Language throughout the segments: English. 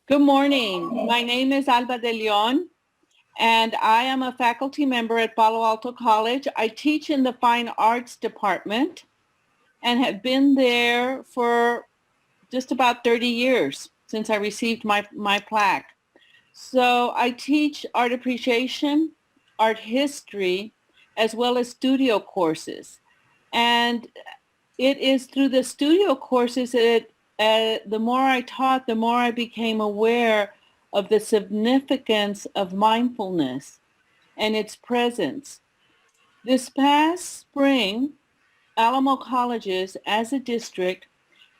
Good morning. My name is Alba de Leon, and I am a faculty member at Palo Alto College. I teach in the Fine Arts Department and have been there for just about 30 years since I received my plaque. So I teach art appreciation, art history, as well as studio courses. And it is through the studio courses that the more I taught, the more I became aware of the significance of mindfulness and its presence. This past spring, Alamo Colleges as a district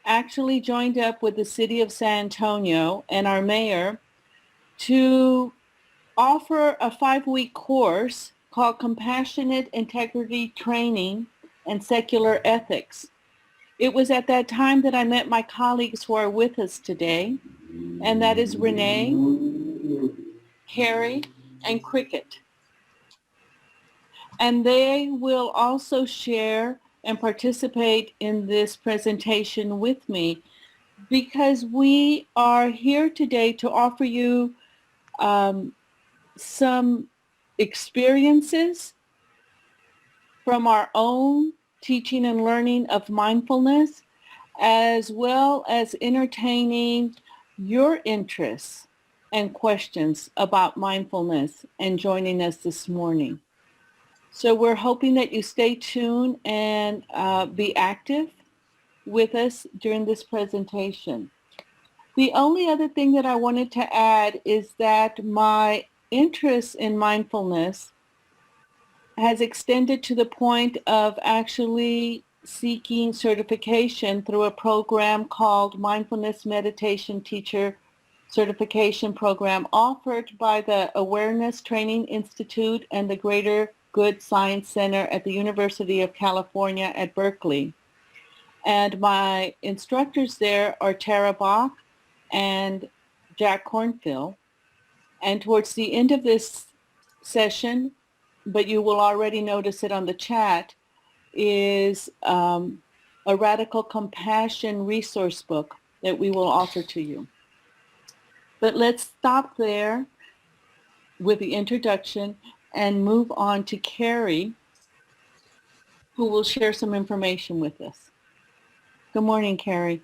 actually joined up with the city of San Antonio and our mayor to offer a 5-week course called Compassionate Integrity Training and Secular Ethics. It was at that time that I met my colleagues who are with us today, and that is Renee, Carrie, and Cricket. And they will also share and participate in this presentation with me because we are here today to offer you some experiences from our own teaching and learning of mindfulness, as well as entertaining your interests and questions about mindfulness and joining us this morning. So we're hoping that you stay tuned and be active with us during this presentation. The only other thing that I wanted to add is that my interest in mindfulness has extended to the point of actually seeking certification through a program called Mindfulness Meditation Teacher Certification Program offered by the Awareness Training Institute and the Greater Good Science Center at the University of California at Berkeley. And my instructors there are Tara Bach and Jack Cornfield. And towards the end of this session, but you will already notice it on the chat, is a Radical Compassion resource book that we will offer to you. But let's stop there with the introduction and move on to Carrie, who will share some information with us. Good morning, Carrie.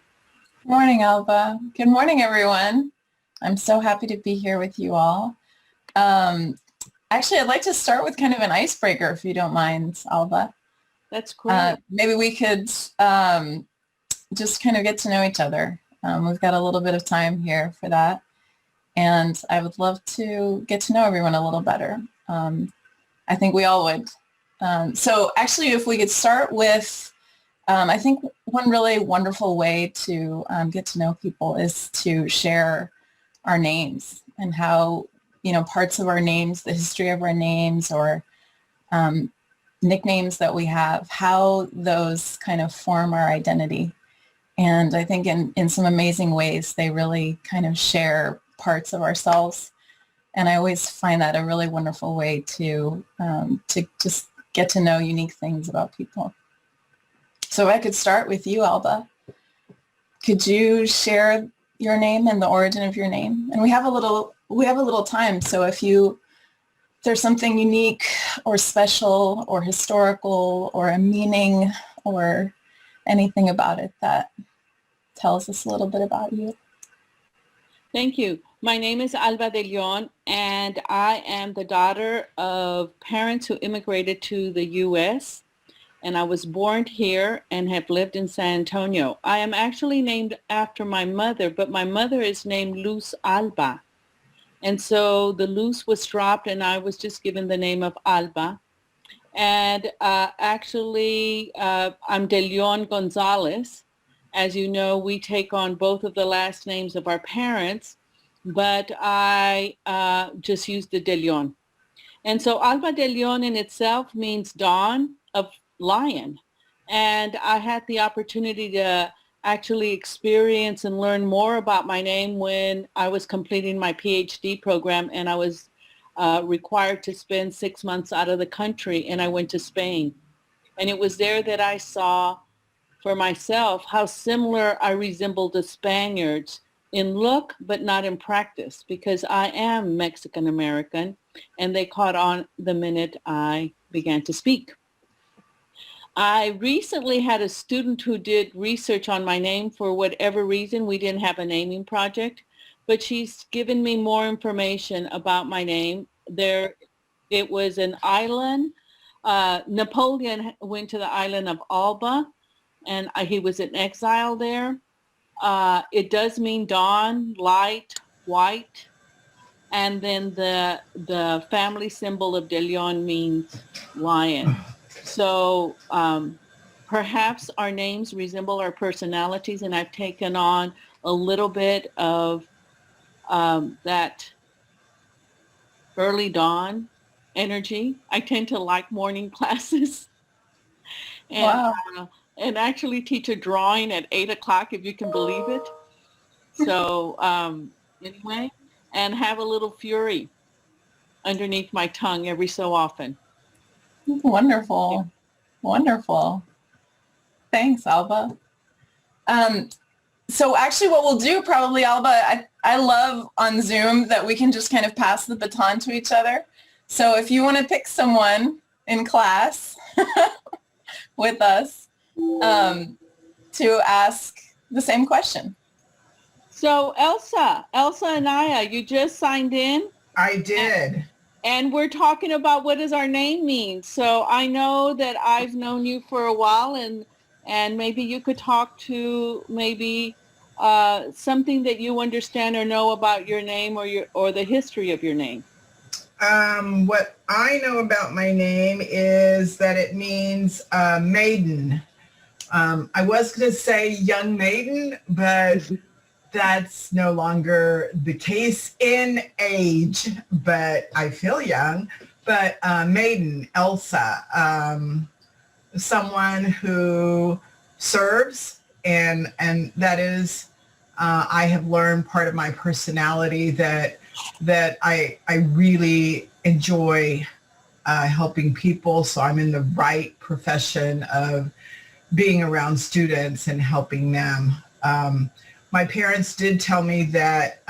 Good morning, Alba. Good morning, everyone. I'm so happy to be here with you all. Actually, I'd like to start with kind of an icebreaker, if you don't mind, Alba. That's great. Maybe we could just kind of get to know each other. We've got a little bit of time here for that. And I would love to get to know everyone a little better. I think we all would. So actually, if we could start with, I think one really wonderful way to get to know people is to share our names and how, parts of our names, the history of our names or nicknames that we have, how those kind of form our identity. And I think in some amazing ways, they really kind of share parts of ourselves. And I always find that a really wonderful way to just get to know unique things about people. So if I could start with you, Alba. Could you share your name and the origin of your name? And we have a little time. So if there's something unique or special or historical or a meaning or anything about it that tells us a little bit about you. Thank you. My name is Alba de Leon, and I am the daughter of parents who immigrated to the U.S., and I was born here and have lived in San Antonio. I am actually named after my mother, but my mother is named Luz Alba. And so the Luz was dropped, and I was just given the name of Alba. And actually, I'm de Leon Gonzalez. As you know, we take on both of the last names of our parents, but I just use the de Leon. And so Alba de Leon in itself means dawn of lion. And I had the opportunity to actually experience and learn more about my name when I was completing my PhD program, and I was required to spend 6 months out of the country, and I went to Spain. And it was there that I saw for myself how similar I resembled the Spaniards in look, but not in practice, because I am Mexican American, and they caught on the minute I began to speak. I recently had a student who did research on my name. For whatever reason, we didn't have a naming project, but she's given me more information about my name. It was an island. Napoleon went to the island of Alba, and he was in exile there. It does mean dawn, light, white, and then the family symbol of De Leon means lion. So perhaps our names resemble our personalities, and I've taken on a little bit of that early dawn energy. I tend to like morning classes, and Wow. and actually teach a drawing at 8 o'clock, if you can believe it. So anyway, and have a little fury underneath my tongue every so often. Yeah. Wonderful. Wonderful. Thanks, Alba. So actually what we'll do probably, Alba, I love on Zoom that we can just kind of pass the baton to each other. So if you want to pick someone in class with us to ask the same question. So Elsa Anaya, you just signed in? I did. And we're talking about what does our name mean. So I know that I've known you for a while, and maybe you could talk to maybe something that you understand or know about your name, or the history of your name. What I know about my name is that it means maiden. I was going to say young maiden, but that's no longer the case in age, but I feel young. But maiden, Elsa, someone who serves, and that is, I have learned part of my personality that I really enjoy helping people. So I'm in the right profession of being around students and helping them. My parents did tell me that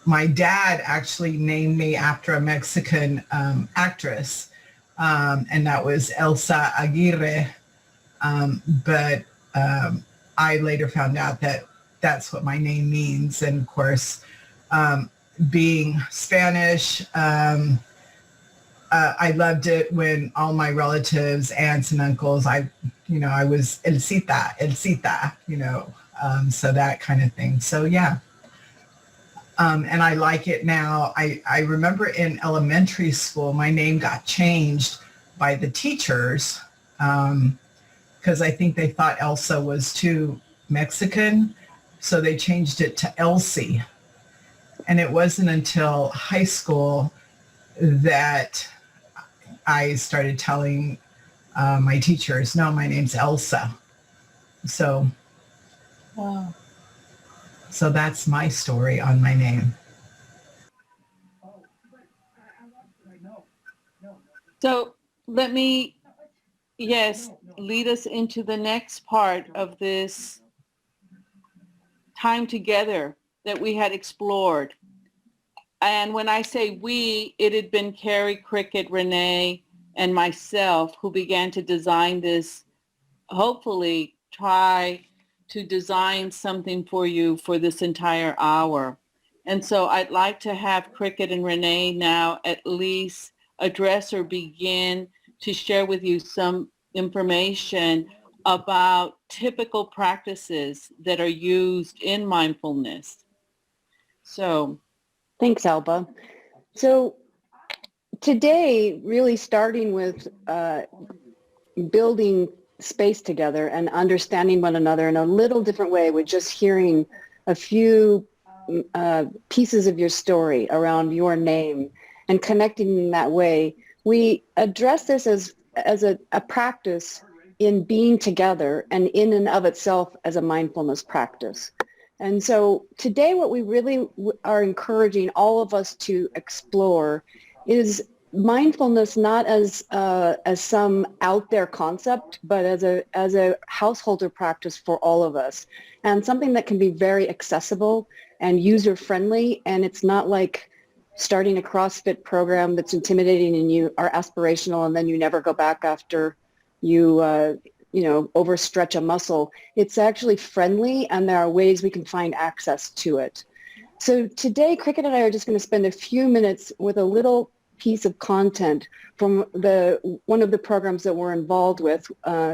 my dad actually named me after a Mexican actress, and that was Elsa Aguirre. But I later found out that that's what my name means. And of course, being Spanish, I loved it when all my relatives, aunts and uncles, I was Elcita, so that kind of thing. So yeah. And I like it now. I remember in elementary school, my name got changed by the teachers because I think they thought Elsa was too Mexican. So they changed it to Elsie. And it wasn't until high school that I started telling my teachers, no, my name's Elsa. So, Wow. So that's my story on my name. So let me, lead us into the next part of this time together that we had explored. And when I say we, it had been Carrie, Cricket, Renee, and myself who began to design this, hopefully try to design something for you for this entire hour. And so I'd like to have Cricket and Renee now at least address or begin to share with you some information about typical practices that are used in mindfulness. So Thanks, Alba. So today, really starting with building space together and understanding one another in a little different way with just hearing a few pieces of your story around your name and connecting in that way, we address this as a practice in being together and in and of itself as a mindfulness practice. And so today what we really are encouraging all of us to explore is mindfulness not as some out there concept, but as a householder practice for all of us, and something that can be very accessible and user friendly. And it's not like starting a CrossFit program that's intimidating and you are aspirational and then you never go back after you overstretch a muscle. It's actually friendly, and there are ways we can find access to it. So today, Cricket and I are just going to spend a few minutes with a little piece of content from one of the programs that we're involved with,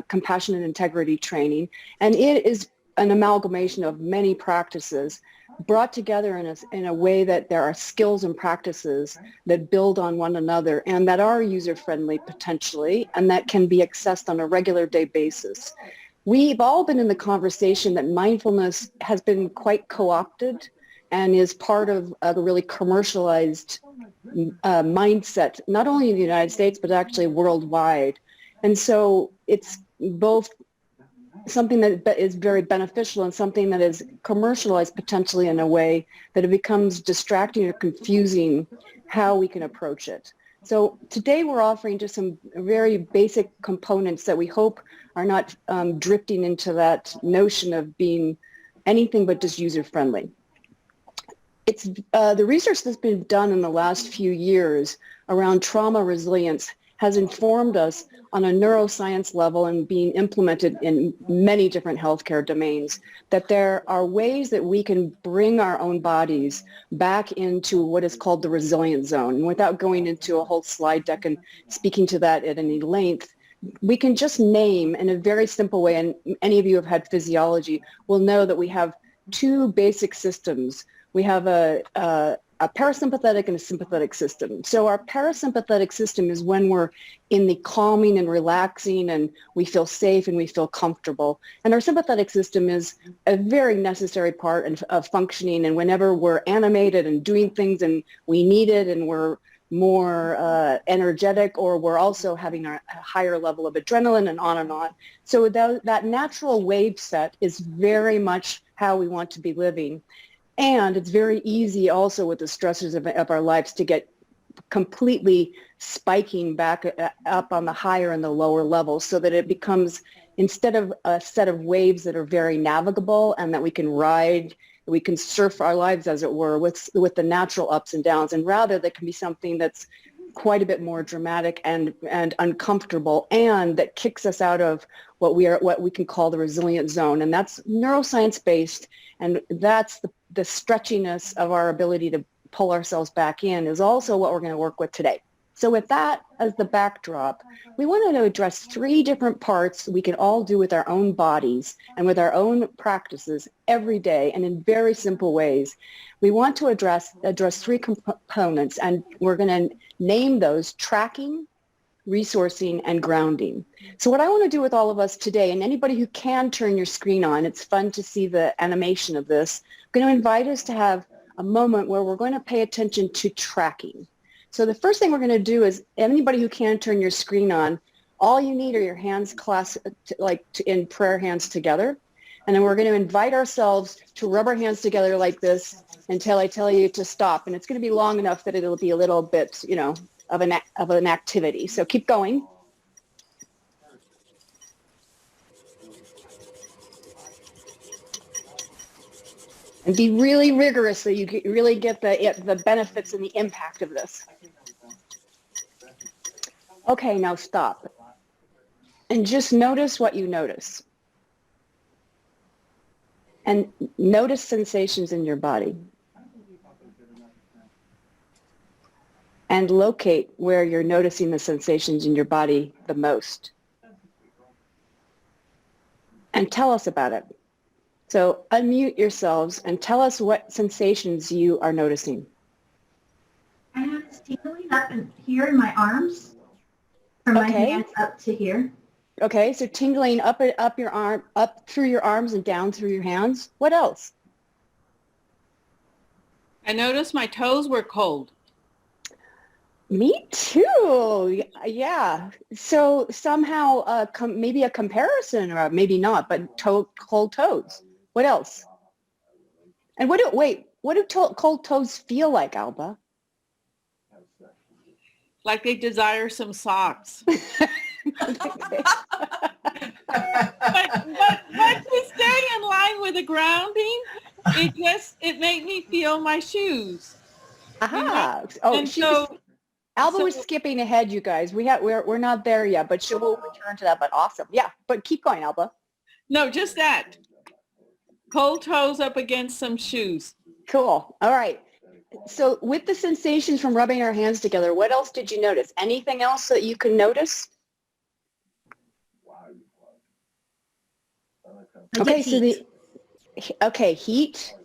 compassion and integrity training. And it is an amalgamation of many practices brought together in a way that there are skills and practices that build on one another and that are user-friendly potentially, and that can be accessed on a regular day basis. We've all been in the conversation that mindfulness has been quite co-opted and is part of a really commercialized mindset, not only in the United States, but actually worldwide. And so it's both something that is very beneficial and something that is commercialized potentially in a way that it becomes distracting or confusing how we can approach it. So today we're offering just some very basic components that we hope are not drifting into that notion of being anything but just user-friendly. It's the research that's been done in the last few years around trauma resilience has informed us on a neuroscience level and being implemented in many different healthcare domains, that there are ways that we can bring our own bodies back into what is called the resilient zone. And without going into a whole slide deck and speaking to that at any length, we can just name in a very simple way, and any of you who have had physiology will know that we have two basic systems. We have a parasympathetic and a sympathetic system. So our parasympathetic system is when we're in the calming and relaxing and we feel safe and we feel comfortable. And our sympathetic system is a very necessary part of functioning. And whenever we're animated and doing things and we need it and we're more energetic, or we're also having a higher level of adrenaline, and on and on. So that natural wave set is very much how we want to be living. And it's very easy also with the stressors of our lives to get completely spiking back up on the higher and the lower levels, so that it becomes, instead of a set of waves that are very navigable and that we can ride, we can surf our lives, as it were, with the natural ups and downs, and rather that can be something that's quite a bit more dramatic and uncomfortable, and that kicks us out of what we can call the resilient zone. And that's neuroscience based, and that's the stretchiness of our ability to pull ourselves back in is also what we're going to work with today. So with that as the backdrop, we wanted to address three different parts we can all do with our own bodies and with our own practices every day, and in very simple ways. We want to address three components, and we're going to name those tracking, resourcing, and grounding. So what I want to do with all of us today, and anybody who can turn your screen on, it's fun to see the animation of this, I'm going to invite us to have a moment where we're going to pay attention to tracking. So the first thing we're going to do is, anybody who can turn your screen on, all you need are your hands clasped in prayer hands together. And then we're going to invite ourselves to rub our hands together like this until I tell you to stop. And it's going to be long enough that it'll be a little bit, of an activity. So keep going. And be really rigorous so you really get the benefits and the impact of this. Okay, now stop. And just notice what you notice. And notice sensations in your body. And locate where you're noticing the sensations in your body the most. And tell us about it. So unmute yourselves and tell us what sensations you are noticing. I have this tingling up here in my arms, from my hands up to here. Okay, so tingling up your arm, up through your arms and down through your hands. What else? I noticed my toes were cold. Me too. Yeah. So somehow maybe a comparison, or maybe not, but cold toes. What else? And what do cold toes feel like, Alba? like they desire some socks. But to stay in line with the grounding, it made me feel my shoes. Aha. Oh, And she so, was, Alba was skipping ahead, you guys. We're not there yet, but she will return to that. But awesome. Yeah, but keep going, Alba. no, just that. Cold toes up against some shoes. Cool. All right. So with the sensations from rubbing our hands together, what else did you notice? Anything else that you can notice? Okay, so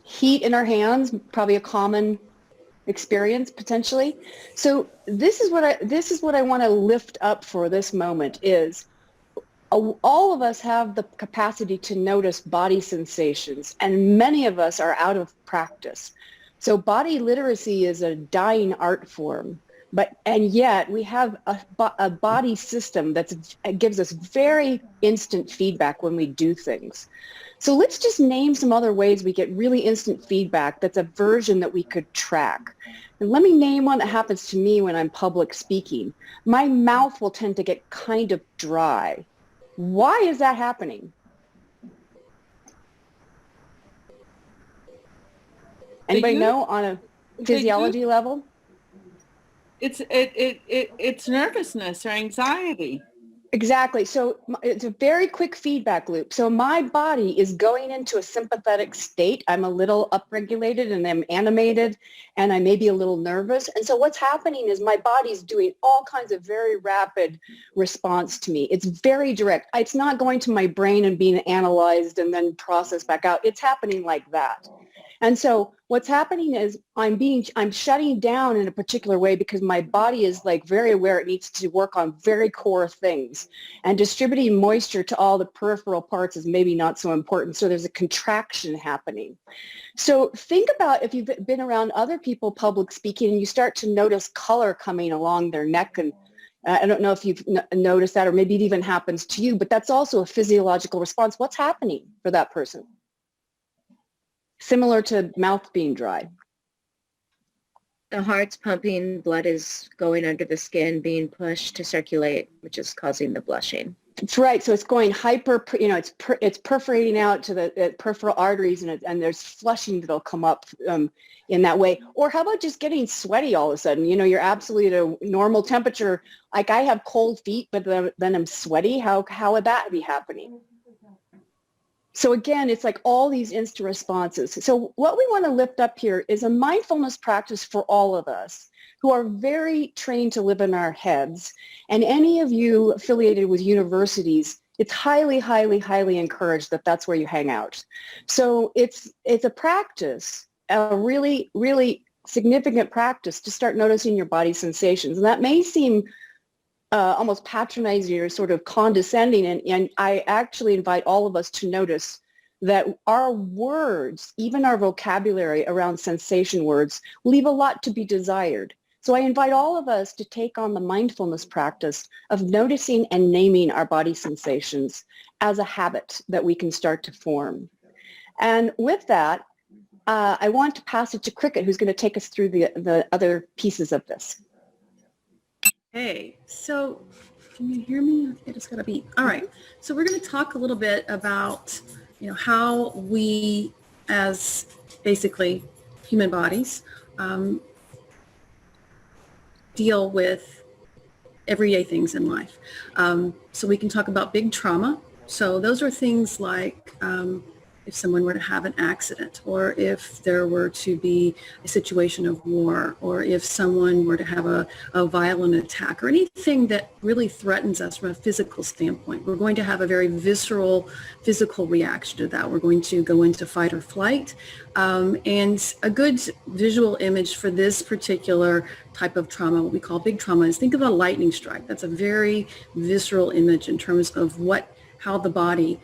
heat in our hands, probably a common experience potentially. So this is what I want to lift up for this moment is all of us have the capacity to notice body sensations, and many of us are out of practice. So body literacy is a dying art form, and yet we have a body system that gives us very instant feedback when we do things. So let's just name some other ways we get really instant feedback that's a version that we could track. And let me name one that happens to me when I'm public speaking. My mouth will tend to get kind of dry. Why is that happening? Anybody know on a physiology level? It's nervousness or anxiety. Exactly. So it's a very quick feedback loop. So my body is going into a sympathetic state. I'm a little upregulated and I'm animated and I may be a little nervous. And so what's happening is my body's doing all kinds of very rapid response to me. It's very direct. It's not going to my brain and being analyzed and then processed back out. It's happening like that. And so what's happening is I'm shutting down in a particular way because my body is like very aware it needs to work on very core things, and distributing moisture to all the peripheral parts is maybe not so important. So there's a contraction happening. So think about if you've been around other people public speaking and you start to notice color coming along their neck, and I don't know if you've noticed that, or maybe it even happens to you, but that's also a physiological response. What's happening for that person? Similar to mouth being dry. The heart's pumping, blood is going under the skin, being pushed to circulate, which is causing the blushing. That's right. So it's going hyper, it's perforating out to the peripheral arteries, and there's flushing that'll come up in that way. Or how about just getting sweaty all of a sudden? You're absolutely at a normal temperature. Like I have cold feet, but then I'm sweaty. How would that be happening? So again, it's like all these instant responses. So what we want to lift up here is a mindfulness practice for all of us who are very trained to live in our heads. And any of you affiliated with universities, it's highly, highly, highly encouraged that that's where you hang out. So it's a practice, a really, really significant practice to start noticing your body sensations. And that may seem almost patronizing or sort of condescending. And I actually invite all of us to notice that our words, even our vocabulary around sensation words, leave a lot to be desired. So I invite all of us to take on the mindfulness practice of noticing and naming our body sensations as a habit that we can start to form. And with that, I want to pass it to Cricket, who's going to take us through the other pieces of this. Hey, so can you hear me? I just got a beep. All right. So we're going to talk a little bit about, how we as basically human bodies deal with everyday things in life. So we can talk about big trauma. So those are things like if someone were to have an accident, or if there were to be a situation of war, or if someone were to have a violent attack, or anything that really threatens us from a physical standpoint. We're going to have a very visceral physical reaction to that. We're going to go into fight or flight. And a good visual image for this particular type of trauma, what we call big trauma, is think of a lightning strike. That's a very visceral image in terms of how the body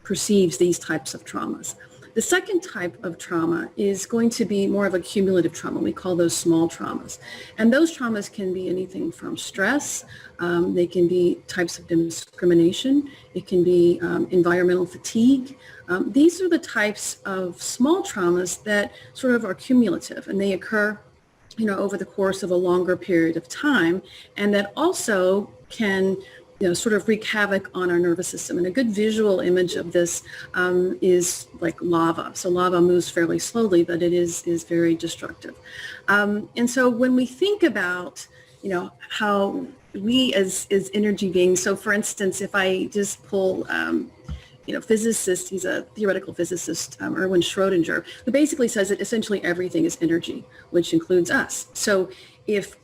perceives these types of traumas. The second type of trauma is going to be more of a cumulative trauma. We call those small traumas. And those traumas can be anything from stress. They can be types of discrimination. It can be environmental fatigue. These are the types of small traumas that sort of are cumulative, and they occur over the course of a longer period of time, and that also can sort of wreak havoc on our nervous system. And a good visual image of this is like lava. So lava moves fairly slowly, but it is very destructive. And so when we think about, how we as energy beings, so for instance, if I just pull, physicist, he's a theoretical physicist, Erwin Schrödinger, who basically says that essentially everything is energy, which includes us. So if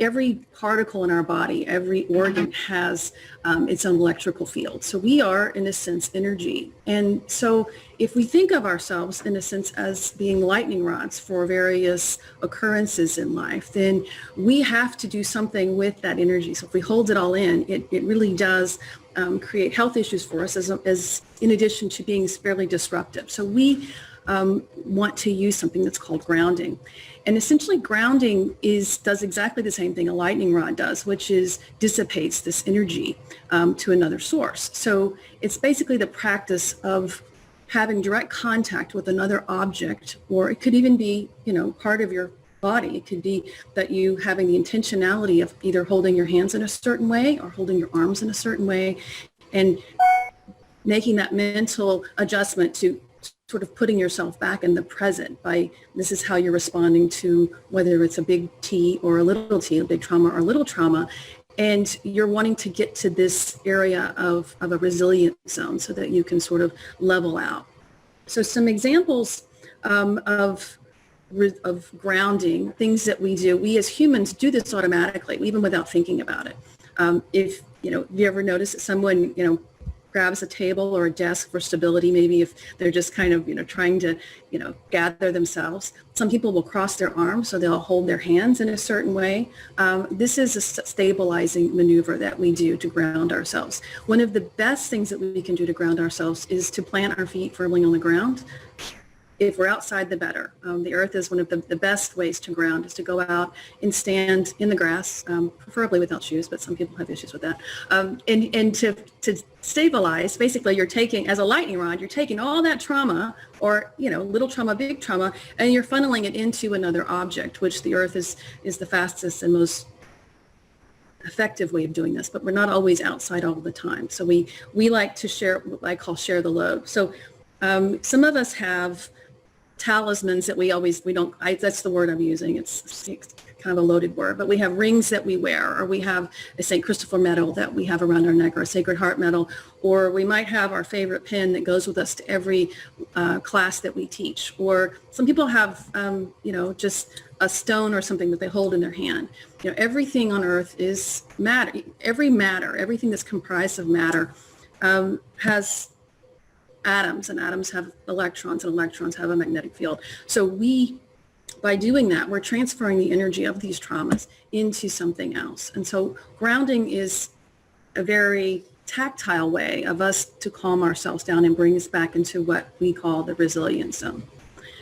every particle in our body, every organ has its own electrical field. So we are, in a sense, energy. And so if we think of ourselves, in a sense, as being lightning rods for various occurrences in life, then we have to do something with that energy. So if we hold it all in, it really does create health issues for us as in addition to being fairly disruptive. So we want to use something that's called grounding. And essentially grounding does exactly the same thing a lightning rod does, which is dissipates this energy to another source. So it's basically the practice of having direct contact with another object, or it could even be, part of your body. It could be that you having the intentionality of either holding your hands in a certain way or holding your arms in a certain way, and making that mental adjustment to sort of putting yourself back in the present by this is how you're responding to whether it's a big T or a little T, a big trauma or a little trauma. And you're wanting to get to this area of a resilient zone so that you can sort of level out. So some examples of grounding, things that we do, we as humans do this automatically, even without thinking about it. If, you ever notice that someone, grabs a table or a desk for stability, maybe if they're just kind of, trying to, gather themselves. Some people will cross their arms, so they'll hold their hands in a certain way. This is a stabilizing maneuver that we do to ground ourselves. One of the best things that we can do to ground ourselves is to plant our feet firmly on the ground. If we're outside, the better. The earth is one of the best ways to ground, is to go out and stand in the grass, preferably without shoes, but some people have issues with that. And to stabilize, basically you're taking, as a lightning rod, you're taking all that trauma, or, little trauma, big trauma, and you're funneling it into another object, which the earth is the fastest and most effective way of doing this, but we're not always outside all the time. So we like to share what I call share the load. So some of us have talismans that that's the word I'm using. It's kind of a loaded word, but we have rings that we wear, or we have a St. Christopher medal that we have around our neck, or a Sacred Heart medal, or we might have our favorite pen that goes with us to every class that we teach. Or some people have, just a stone or something that they hold in their hand. Everything on earth is matter. Everything that's comprised of matter has atoms, and atoms have electrons, and electrons have a magnetic field. So by doing that, we're transferring the energy of these traumas into something else. And so grounding is a very tactile way of us to calm ourselves down and bring us back into what we call the resilience zone.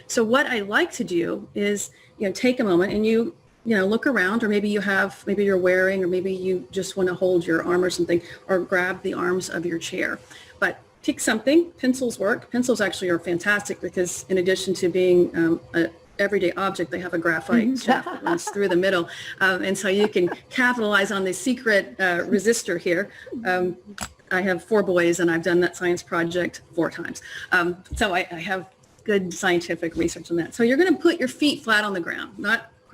So what I like to do is, take a moment and you look around, or maybe you're wearing, or maybe you just want to hold your arm or something, or grab the arms of your chair. But pick something. Pencils work. Pencils actually are fantastic because in addition to being an everyday object, they have a graphite shaft that runs through the middle. And so you can capitalize on the secret resistor here. I have 4 boys and I've done that science project 4 times. So I have good scientific research on that. So you're going to put your feet flat on the ground.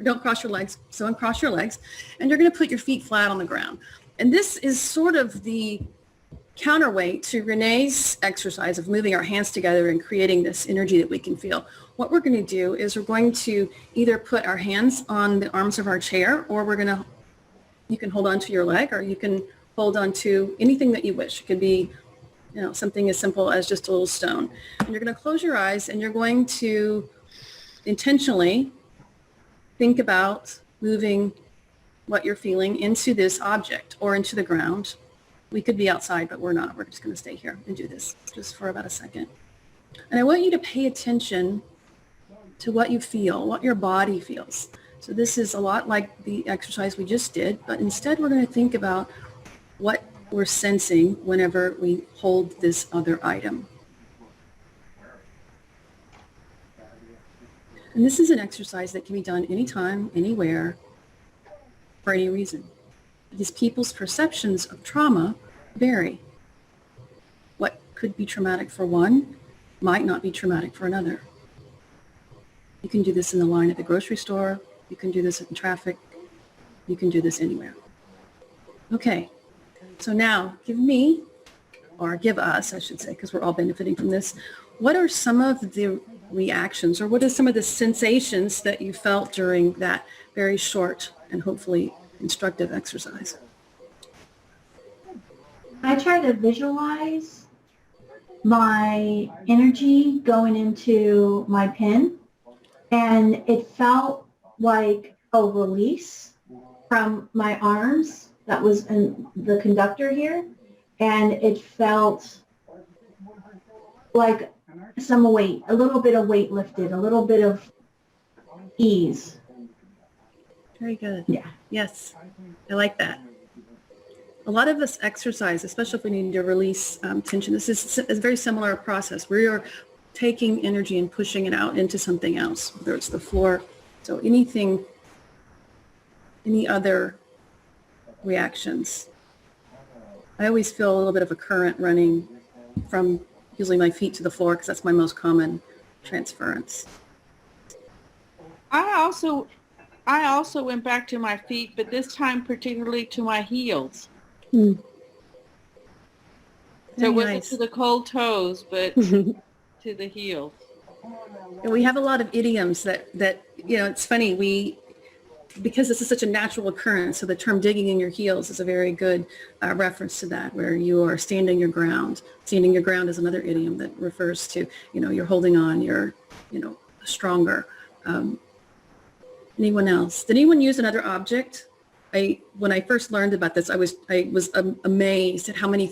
Don't cross your legs. So uncross your legs. And you're going to put your feet flat on the ground. And this is sort of the counterweight to Renee's exercise of moving our hands together and creating this energy that we can feel. What we're going to do is we're going to either put our hands on the arms of our chair, or you can hold on to your leg, or you can hold on to anything that you wish. It could be, something as simple as just a little stone. And you're going to close your eyes and you're going to intentionally think about moving what you're feeling into this object or into the ground. We could be outside, but we're not. We're just going to stay here and do this just for about a second. And I want you to pay attention to what you feel, what your body feels. So this is a lot like the exercise we just did, but instead we're going to think about what we're sensing whenever we hold this other item. And this is an exercise that can be done anytime, anywhere, for any reason. Because people's perceptions of trauma vary. What could be traumatic for one might not be traumatic for another. You can do this in the line at the grocery store. You can do this in traffic. You can do this anywhere. Okay, so now give me, or give us, I should say, because we're all benefiting from this. What are some of the reactions, or what are some of the sensations that you felt during that very short and hopefully instructive exercise? I try to visualize my energy going into my pen, and it felt like a release from my arms that was in the conductor here, and it felt like some weight, a little bit of weight lifted, a little bit of ease. Very good. Yeah. Yes, I like that. A lot of us exercise, especially if we need to release tension. This is a very similar process. We are taking energy and pushing it out into something else, whether it's the floor. So anything, any other reactions? I always feel a little bit of a current running from usually my feet to the floor, because that's my most common transference. I also went back to my feet, but this time particularly to my heels. Mm. So it wasn't nice. to the cold toes, but to the heels. And we have a lot of idioms that it's funny, because this is such a natural occurrence, so the term digging in your heels is a very good reference to that, where you are standing your ground. Standing your ground is another idiom that refers to, you're holding on, you're, stronger. Anyone else? Did anyone use another object? When I first learned about this, I was amazed at how many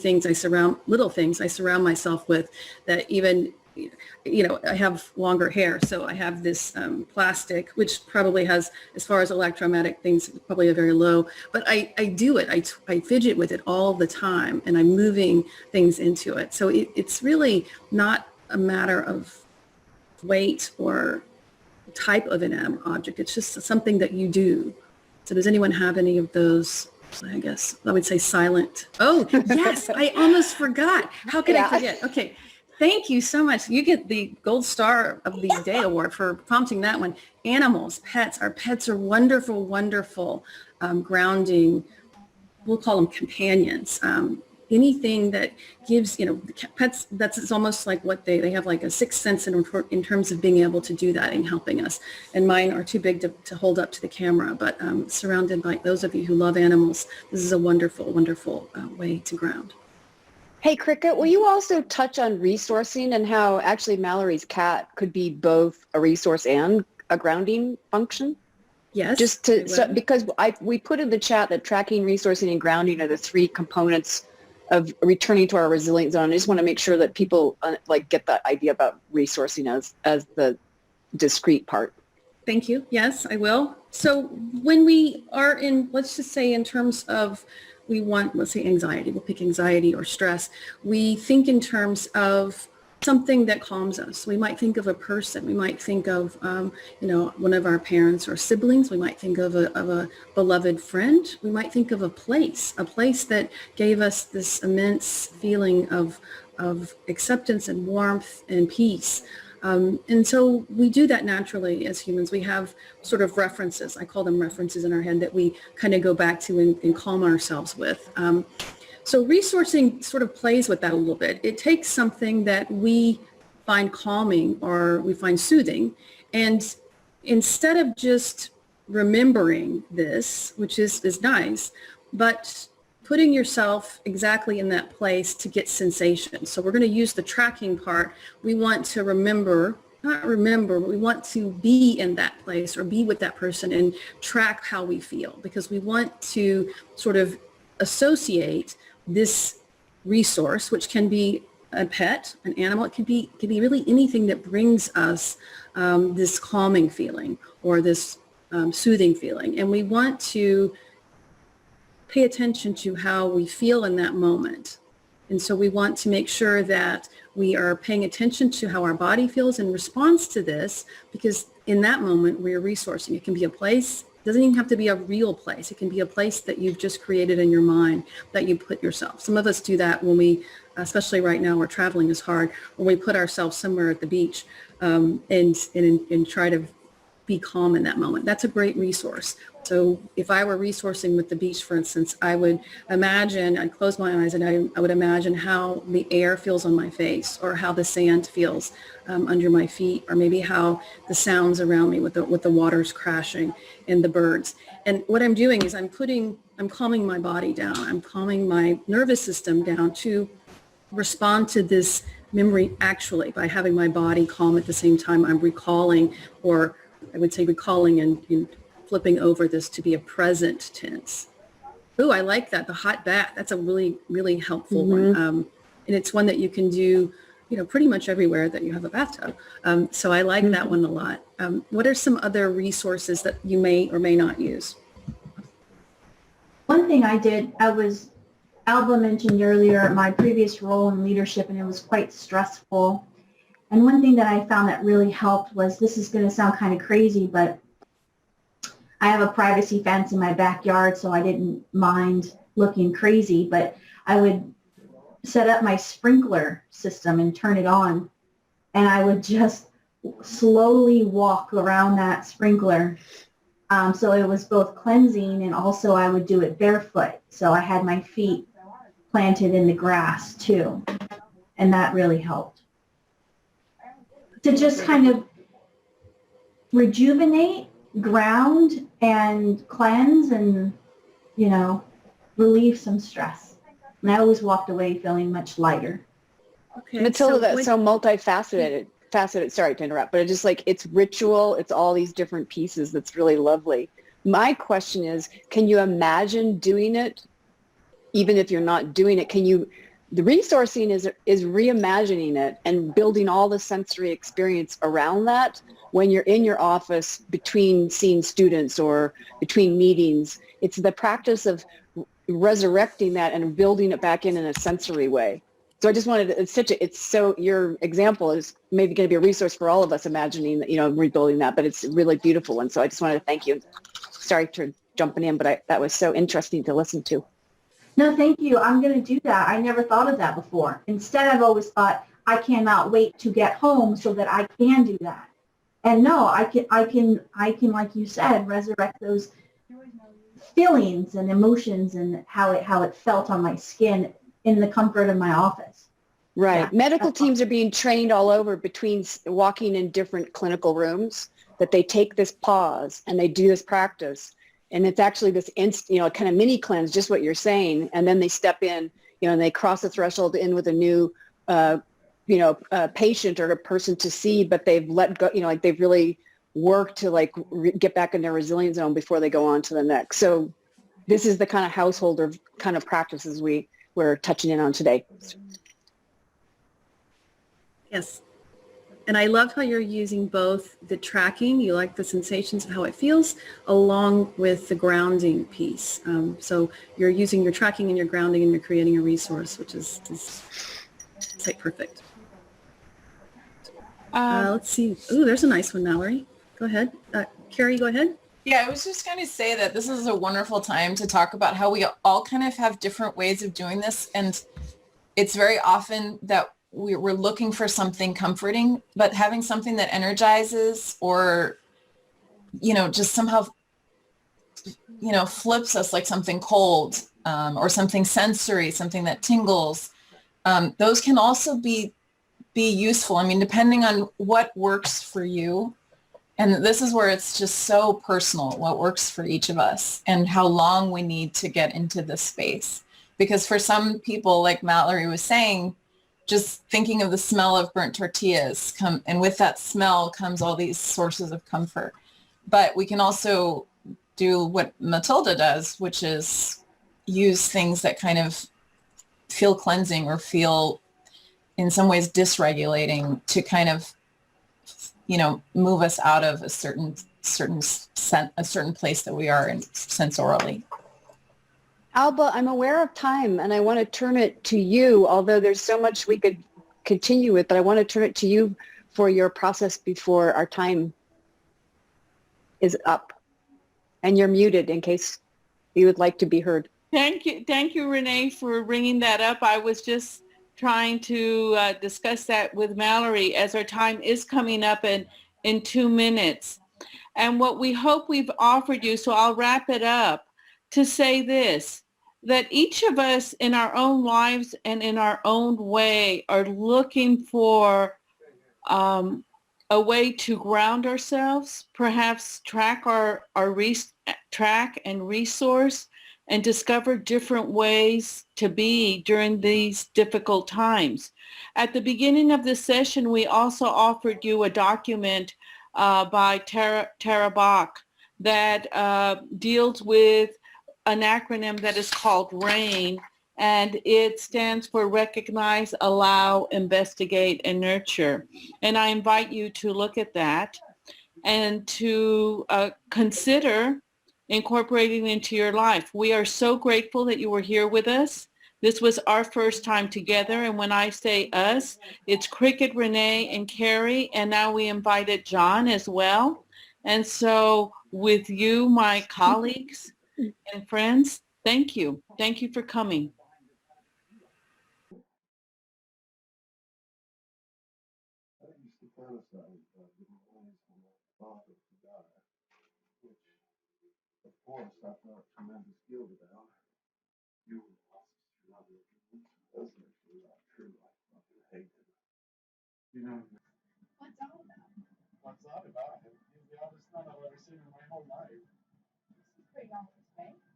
little things I surround myself with, that even, I have longer hair, so I have this plastic, which probably has, as far as electromagnetic things, probably a very low, but I do it. I fidget with it all the time, and I'm moving things into it. So it's really not a matter of weight or type of inanimate object. It's just something that you do. So does anyone have any of those, I guess I would say silent? Oh, yes, I almost forgot. How could I forget? Okay. Thank you so much. You get the Gold Star of the Day Award for prompting that one. Animals, pets. Our pets are wonderful, wonderful, grounding. We'll call them companions. Anything that gives, pets, it's almost like what they have like a sixth sense in terms of being able to do that and helping us. And mine are too big to hold up to the camera, but surrounded by those of you who love animals, this is a wonderful, wonderful way to ground. Hey, Cricket, will you also touch on resourcing and how actually Mallory's cat could be both a resource and a grounding function? Yes. Just because we put in the chat that tracking, resourcing, and grounding are the three components of returning to our resilient zone. I just want to make sure that people get that idea about resourcing as the discrete part. Thank you. Yes, I will. So when we are in, let's just say in terms of, let's say anxiety, we'll pick anxiety or stress. We think in terms of something that calms us. We might think of a person. We might think of, one of our parents or siblings. We might think of a beloved friend. We might think of a place that gave us this immense feeling of acceptance and warmth and peace. And so we do that naturally as humans. We have sort of references. I call them references in our head that we kind of go back to and calm ourselves with. So resourcing sort of plays with that a little bit. It takes something that we find calming or we find soothing, and instead of just remembering this, which is nice, but putting yourself exactly in that place to get sensation. So we're going to use the tracking part. We want to not remember, but we want to be in that place or be with that person and track how we feel, because we want to sort of associate this resource, which can be a pet, an animal. It could be really anything that brings us this calming feeling or this soothing feeling. And we want to pay attention to how we feel in that moment. And so we want to make sure that we are paying attention to how our body feels in response to this, because in that moment where you're resourcing. It can be a place, it doesn't even have to be a real place. It can be a place that you've just created in your mind that you put yourself. Some of us do that when we, especially right now where traveling is hard, when we put ourselves somewhere at the beach and try to be calm in that moment. That's a great resource. So if I were resourcing with the beach, for instance, I would imagine, I'd close my eyes and I would imagine how the air feels on my face, or how the sand feels under my feet, or maybe how the sounds around me with the waters crashing and the birds. And what I'm doing is I'm calming my body down. I'm calming my nervous system down to respond to this memory actually by having my body calm at the same time I'm recalling, or I would say recalling and flipping over this to be a present tense. Ooh, I like that. The hot bath. That's a really, really helpful one. And it's one that you can do, pretty much everywhere that you have a bathtub. So I like that one a lot. What are some other resources that you may or may not use? One thing I did, Alba mentioned earlier my previous role in leadership, and it was quite stressful. And one thing that I found that really helped was, this is going to sound kind of crazy, but I have a privacy fence in my backyard, so I didn't mind looking crazy, but I would set up my sprinkler system and turn it on, and I would just slowly walk around that sprinkler. So it was both cleansing, and also I would do it barefoot. So I had my feet planted in the grass too, and that really helped. To just kind of rejuvenate, ground, and cleanse, and, relieve some stress. And I always walked away feeling much lighter. Okay. Matilda, that's so multifaceted. Sorry to interrupt, but it's just like, it's ritual. It's all these different pieces. That's really lovely. My question is, can you imagine doing it? Even if you're not doing it, the resourcing is reimagining it and building all the sensory experience around that when you're in your office between seeing students or between meetings. It's the practice of resurrecting that and building it back in a sensory way. So I just wanted to, your example is maybe going to be a resource for all of us imagining that, rebuilding that, but it's a really beautiful one. So I just wanted to thank you. Sorry for jumping in, but that was so interesting to listen to. No, thank you. I'm going to do that. I never thought of that before. Instead, I've always thought, I cannot wait to get home so that I can do that. And no, I can, like you said, resurrect those feelings and emotions and how it felt on my skin in the comfort of my office. Right. Yeah, medical teams are being trained all over between walking in different clinical rooms, that they take this pause and they do this practice. And it's actually this kind of mini cleanse, just what you're saying. And then they step in, and they cross the threshold in with a new, patient or a person to see, but they've let go, they've really worked to get back in their resilience zone before they go on to the next. So this is the kind of household or kind of practices we're touching in on today. Yes. And I love how you're using both the tracking, you like the sensations of how it feels, along with the grounding piece. So you're using your tracking and your grounding, and you're creating a resource, which is like perfect. Let's see. Ooh, there's a nice one, Mallory. Go ahead. Carrie, go ahead. Yeah, I was just going to say that this is a wonderful time to talk about how we all kind of have different ways of doing this. And it's very often that we're looking for something comforting, but having something that energizes or, just somehow, flips us, like something cold or something sensory, something that tingles. Those can also be useful. I mean, depending on what works for you. And this is where it's just so personal, what works for each of us and how long we need to get into this space. Because for some people, like Mallory was saying, just thinking of the smell of burnt tortillas and with that smell comes all these sources of comfort. But we can also do what Matilda does, which is use things that kind of feel cleansing or feel in some ways dysregulating to kind of, move us out of a certain place that we are in sensorially. Alba, I'm aware of time and I want to turn it to you, although there's so much we could continue with, but I want to turn it to you for your process before our time is up. And you're muted in case you would like to be heard. Thank you, Renee, for bringing that up. I was just trying to discuss that with Mallory as our time is coming up in 2 minutes. And what we hope we've offered you, so I'll wrap it up to say this, that each of us in our own lives and in our own way are looking for a way to ground ourselves, perhaps track track and resource and discover different ways to be during these difficult times. At the beginning of this session, we also offered you a document by Tara Bach that deals with an acronym that is called RAIN, and it stands for Recognize, Allow, Investigate, and Nurture. And I invite you to look at that and to consider incorporating into your life. We are so grateful that you were here with us. This was our first time together, and when I say us, it's Cricket, Renee, and Carrie, and now we invited John as well. And so with you, my colleagues and friends, thank you. Thank you for coming. What's that about? He's the oldest son I've ever seen in my whole life. This is pretty almost, right?